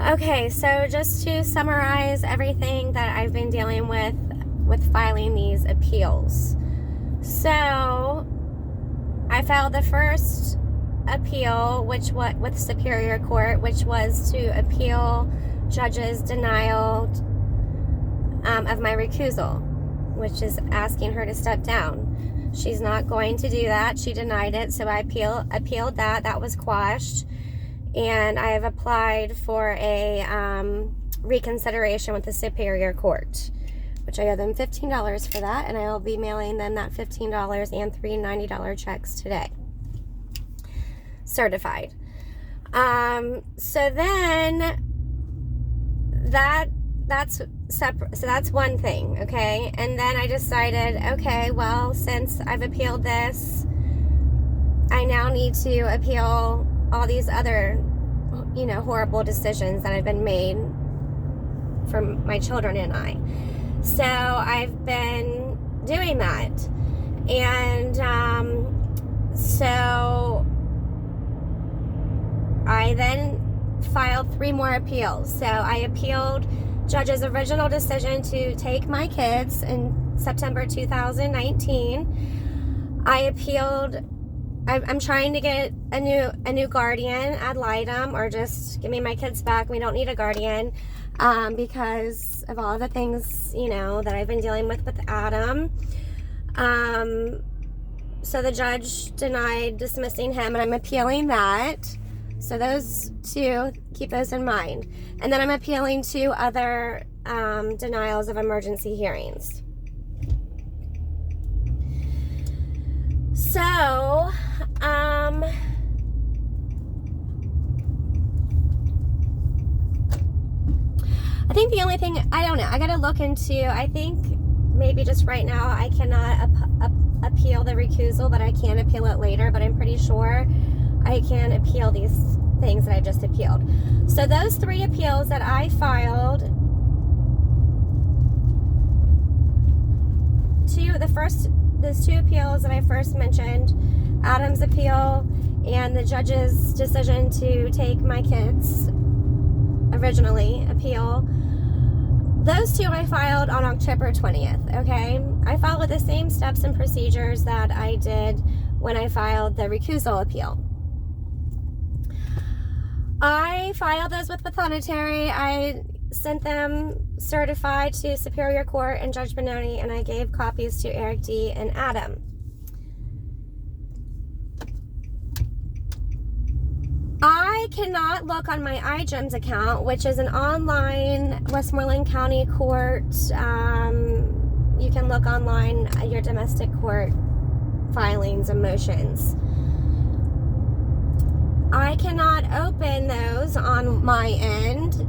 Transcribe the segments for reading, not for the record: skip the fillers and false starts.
Okay, so just to summarize everything that I've been dealing with filing these appeals. So I filed the first appeal, with Superior Court, which was to appeal judge's denial of my recusal, which is asking her to step down. She's not going to do that. She denied it, so I appealed that. That was quashed. And I have applied for a reconsideration with the Superior Court, which I owe them $15 for that, and I'll be mailing them that $15 and three $90 checks today, certified. So then that's separate. So that's one thing, okay? And then I decided, okay, well, since I've appealed this, I now need to appeal all these other, horrible decisions that have been made for my children and I. So I've been doing that. And so I then filed 3 more appeals. So I appealed judge's original decision to take my kids in September 2019. I appealed. I'm trying to get a new guardian ad litem, or just give me my kids back. We don't need a guardian because of all the things that I've been dealing with Adam. So the judge denied dismissing him, and I'm appealing that. So those 2, keep those in mind. And then I'm appealing 2 other denials of emergency hearings. So, I think the only thing, I don't know, I gotta look into, I think maybe just right now I cannot appeal the recusal, but I can appeal it later, but I'm pretty sure I can appeal these things that I just appealed. So those 3 appeals that I filed, those 2 appeals that I first mentioned, Adam's appeal and the judge's decision to take my kids originally appeal, those 2 I filed on October 20th, okay? I followed the same steps and procedures that I did when I filed the recusal appeal. I filed those with Prothonotary. I sent them certified to Superior Court and Judge Benoni, and I gave copies to Eric D. and Adam. I cannot look on my iGEMS account, which is an online Westmoreland County court. You can look online at your domestic court filings and motions. I cannot open those on my end.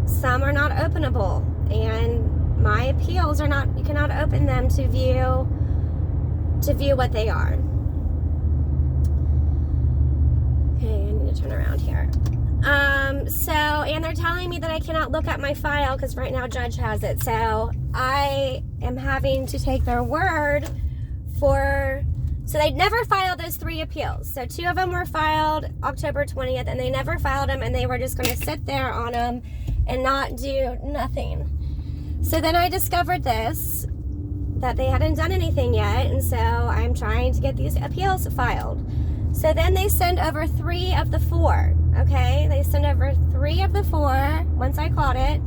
Some are not openable, and my appeals are not, you cannot open them to view what they are. Okay, I need to turn around here. And they're telling me that I cannot look at my file because right now Judge has it. So I am having to take their word so they never filed those 3 appeals. So 2 of them were filed October 20th, and they never filed them, and they were just going to sit there on them and not do nothing. So then I discovered that they hadn't done anything yet, and so I'm trying to get these appeals filed. So then they send over 3 of the 4, okay? They send over 3 of the 4 once I caught it.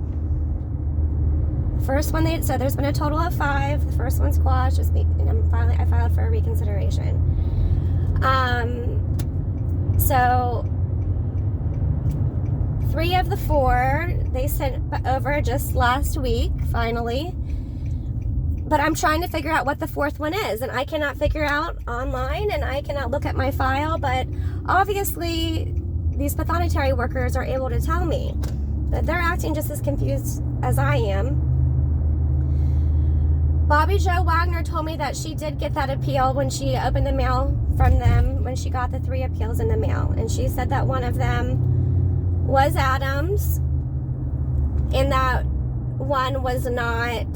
First one, so there's been a total of 5. The first one's quashed, I filed for a reconsideration. So 3 of the 4 they sent over just last week, finally. But I'm trying to figure out what the 4th one is, and I cannot figure out online, and I cannot look at my file, but obviously these Prothonotary workers are able to tell me that they're acting just as confused as I am. Bobby Jo Wagner told me that she did get that appeal when she opened the mail from them, when she got the 3 appeals in the mail, and she said that one of them was Adam's, and that one was not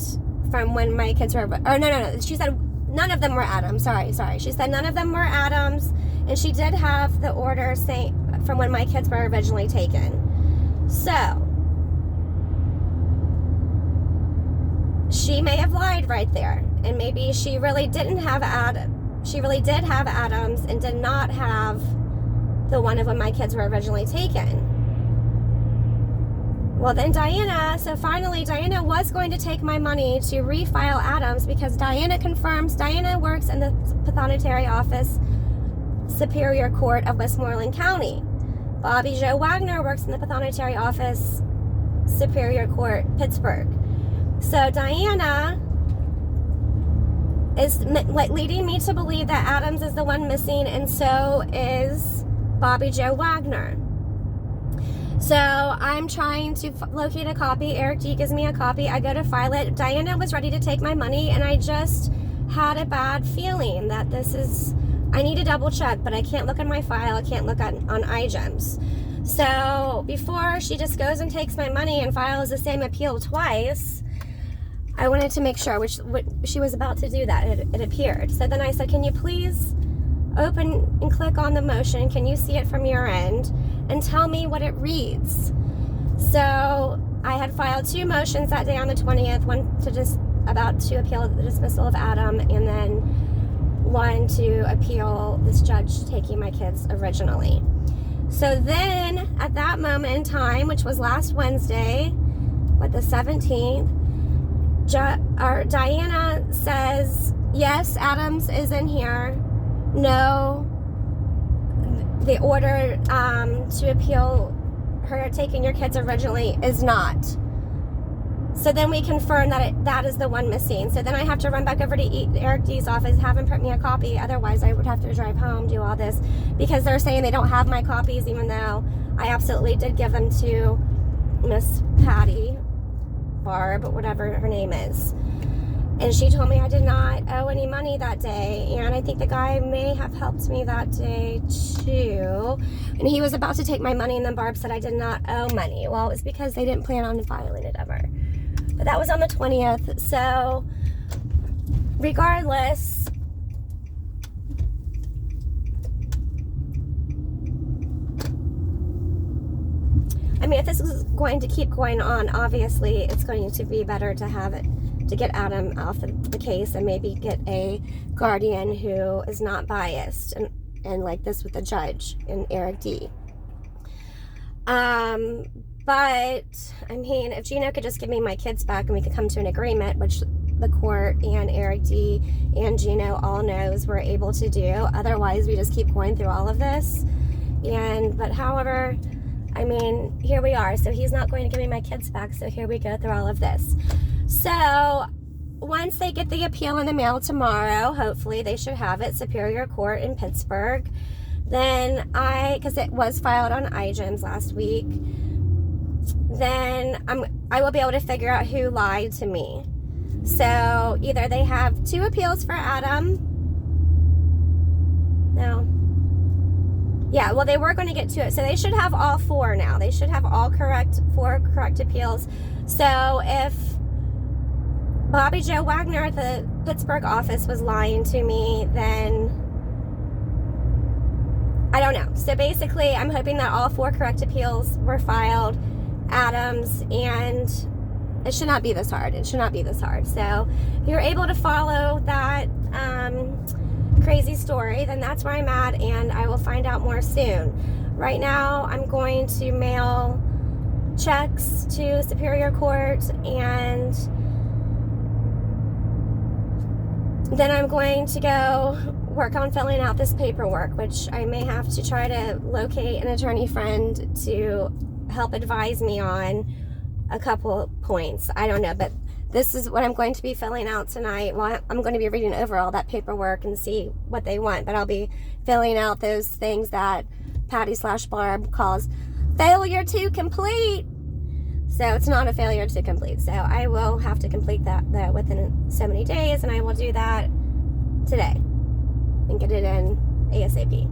from when my kids were, no, she said none of them were Adams, sorry, she said none of them were Adams, and she did have the order saying from when my kids were originally taken. So, she may have lied right there, and maybe she really didn't have she really did have Adams and did not have the one of when my kids were originally taken. Well, then so finally Diana was going to take my money to refile Adams, because Diana works in the Prothonotary office, Superior Court of Westmoreland County. Bobby Joe Wagner works in the Prothonotary office, Superior Court, Pittsburgh. So Diana is leading me to believe that Adams is the one missing, and so is Bobby Joe Wagner. So I'm trying to locate a copy. Eric D gives me a copy. I go to file it. Diana was ready to take my money, and I just had a bad feeling that I need to double check, but I can't look in my file. I can't look on iGems. So before she just goes and takes my money and files the same appeal twice, I wanted to make sure, which she was about to do that. It appeared. So then I said, can you please open and click on the motion? Can you see it from your end? And tell me what it reads. So I had filed 2 motions that day on the 20th, one to appeal the dismissal of Adam, and then one to appeal this judge taking my kids originally. So then at that moment in time, which was last Wednesday, the 17th, Diana says, yes, Adams is in here. No, the order to appeal her taking your kids originally is not. So then we confirm that is the one missing. So then I have to run back over to Eric D's office, have him print me a copy. Otherwise, I would have to drive home, do all this, because they're saying they don't have my copies, even though I absolutely did give them to Miss Patty, Barb, whatever her name is. And she told me I did not owe any money that day. And I think the guy may have helped me that day too. And he was about to take my money, and then Barb said I did not owe money. Well, it was because they didn't plan on filing it ever. But that was on the 20th. So regardless, I mean, if this is going to keep going on, obviously it's going to be better to have it, to get Adam off the case, and maybe get a guardian who is not biased, and like this with the judge and Eric D. But I mean, if Gino could just give me my kids back and we could come to an agreement, which the court and Eric D and Gino all knows we're able to do. Otherwise, we just keep going through all of this. But however, I mean, here we are. So he's not going to give me my kids back. So here we go through all of this. So once they get the appeal in the mail tomorrow, hopefully they should have it, Superior Court in Pittsburgh. Then because it was filed on iGems last week, then I will be able to figure out who lied to me. So either they have 2 appeals for Adam. No. Yeah, well, they were going to get to it. So they should have all 4 now. They should have all 4 correct appeals. So if Bobby Joe Wagner at the Pittsburgh office was lying to me, then I don't know. So basically, I'm hoping that all 4 correct appeals were filed, Adams, and it should not be this hard. It should not be this hard. So if you're able to follow that crazy story, then that's where I'm at, and I will find out more soon. Right now, I'm going to mail checks to Superior Court, and then I'm going to go work on filling out this paperwork, which I may have to try to locate an attorney friend to help advise me on a couple points. I don't know, but this is what I'm going to be filling out tonight. Well, I'm going to be reading over all that paperwork and see what they want, but I'll be filling out those things that Patty/Barb calls failure to complete. So it's not a failure to complete. So I will have to complete that within so many days, and I will do that today and get it in ASAP.